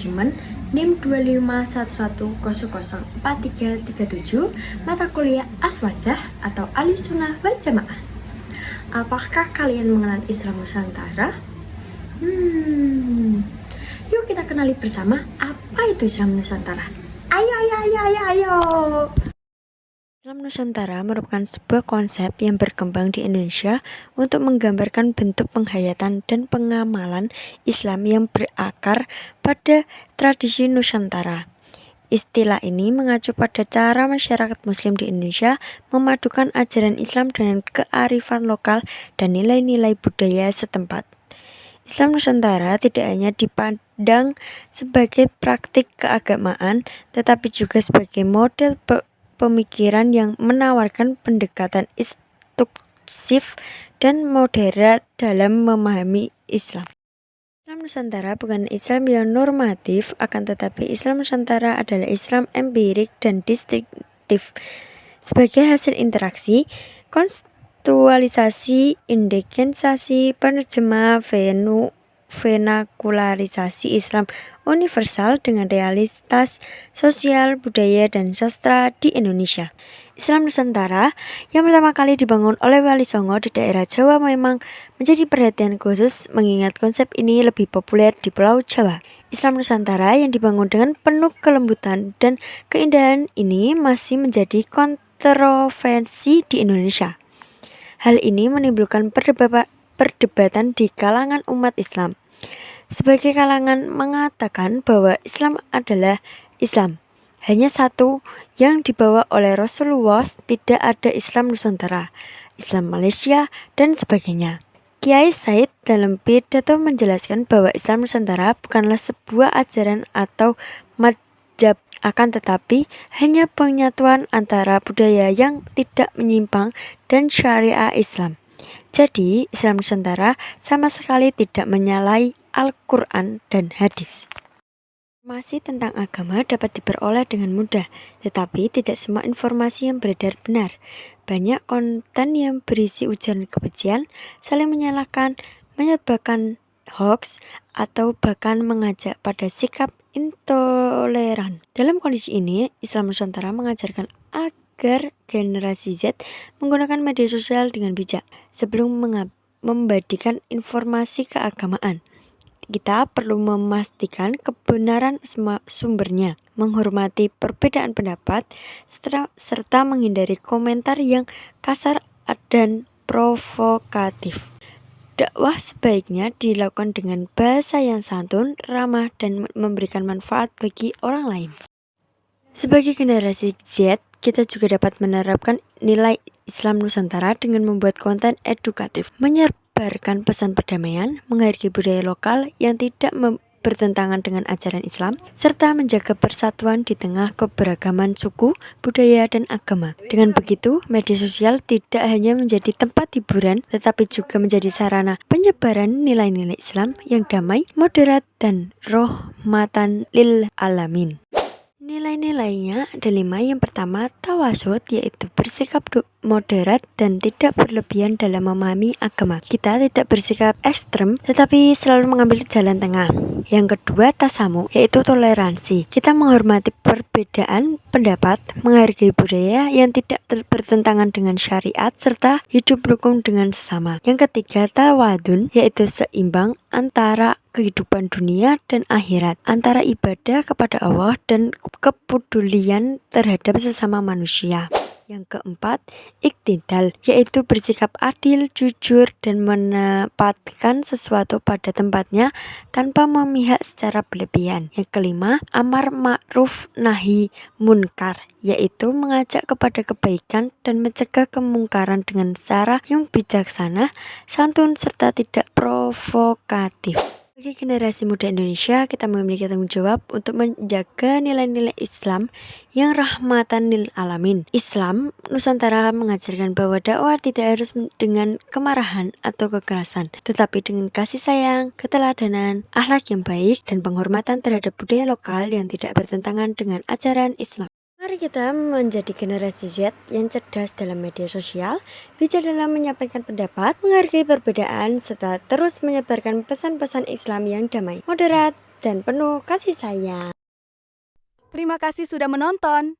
Manajemen NIM 251100437, mata kuliah Aswajah atau Ahlussunnah wal Jamaah. Apakah kalian mengenal Islam Nusantara? Yuk kita kenali bersama apa itu Islam Nusantara. Ayo. Islam Nusantara merupakan sebuah konsep yang berkembang di Indonesia untuk menggambarkan bentuk penghayatan dan pengamalan Islam yang berakar pada tradisi Nusantara. Istilah ini mengacu pada cara masyarakat Muslim di Indonesia memadukan ajaran Islam dengan kearifan lokal dan nilai-nilai budaya setempat. Islam Nusantara tidak hanya dipandang sebagai praktik keagamaan, tetapi juga sebagai model pemikiran yang menawarkan pendekatan instruktif dan moderat dalam memahami Islam. Islam Nusantara bukan Islam yang normatif, akan tetapi Islam Nusantara adalah Islam empirik dan distinktif. Sebagai hasil interaksi, kontekstualisasi, indigenisasi, penerjemah, venakularisasi Islam universal dengan realitas sosial, budaya, dan sastra di Indonesia. Islam Nusantara yang pertama kali dibangun oleh Wali Songo di daerah Jawa memang menjadi perhatian khusus mengingat konsep ini lebih populer di Pulau Jawa. Islam Nusantara yang dibangun dengan penuh kelembutan dan keindahan ini masih menjadi kontroversi di Indonesia. Hal ini menimbulkan perdebatan di kalangan umat Islam. Sebagai kalangan mengatakan bahwa Islam adalah Islam hanya satu yang dibawa oleh Rasulullah, tidak ada Islam Nusantara, Islam Malaysia, dan sebagainya. Kiai Said dalam pidato menjelaskan bahwa Islam Nusantara bukanlah sebuah ajaran atau madhab, akan tetapi hanya penyatuan antara budaya yang tidak menyimpang dan syariah Islam. Jadi, Islam Nusantara sama sekali tidak menyalahi Al-Quran dan hadis. Informasi tentang agama dapat diperoleh dengan mudah, tetapi tidak semua informasi yang beredar benar. Banyak konten yang berisi ujaran kebencian, saling menyalahkan, menyebarkan hoax, atau bahkan mengajak pada sikap intoleran. Dalam kondisi ini, Islam Nusantara mengajarkan agar generasi Z menggunakan media sosial dengan bijak. Sebelum membagikan informasi keagamaan, kita perlu memastikan kebenaran sumbernya, menghormati perbedaan pendapat, serta menghindari komentar yang kasar dan provokatif. Dakwah sebaiknya dilakukan dengan bahasa yang santun, ramah, dan memberikan manfaat bagi orang lain. Sebagai generasi Z, kita juga dapat menerapkan nilai Islam Nusantara dengan membuat konten edukatif, menyebarkan pesan perdamaian, menghargai budaya lokal yang tidak bertentangan dengan ajaran Islam, serta menjaga persatuan di tengah keberagaman suku, budaya, dan agama. Dengan begitu, media sosial tidak hanya menjadi tempat hiburan, tetapi juga menjadi sarana penyebaran nilai-nilai Islam yang damai, moderat, dan rahmatan lil alamin. Nilai-nilainya ada 5. Yang pertama, tawasud, yaitu bersikap moderat dan tidak berlebihan dalam memahami agama. Kita tidak bersikap ekstrem, tetapi selalu mengambil jalan tengah. Yang kedua, tasamu, yaitu toleransi. Kita menghormati perbedaan pendapat, menghargai budaya yang tidak bertentangan dengan syariat, serta hidup rukun dengan sesama. Yang ketiga, tawadun, yaitu seimbang antara kehidupan dunia dan akhirat, antara ibadah kepada Allah dan kepedulian terhadap sesama manusia. Yang keempat, iktidal, yaitu bersikap adil, jujur, dan menempatkan sesuatu pada tempatnya tanpa memihak secara berlebihan. Yang kelima, amar ma'ruf nahi munkar, yaitu mengajak kepada kebaikan dan mencegah kemungkaran dengan cara yang bijaksana, santun, serta tidak provokatif. Bagi generasi muda Indonesia, kita memiliki tanggung jawab untuk menjaga nilai-nilai Islam yang rahmatan lil alamin. Islam Nusantara mengajarkan bahwa dakwah tidak harus dengan kemarahan atau kekerasan, tetapi dengan kasih sayang, keteladanan, akhlak yang baik, dan penghormatan terhadap budaya lokal yang tidak bertentangan dengan ajaran Islam. Mari kita menjadi generasi Z yang cerdas dalam media sosial, bijak dalam menyampaikan pendapat, menghargai perbedaan, serta terus menyebarkan pesan-pesan Islam yang damai, moderat, dan penuh kasih sayang. Terima kasih sudah menonton.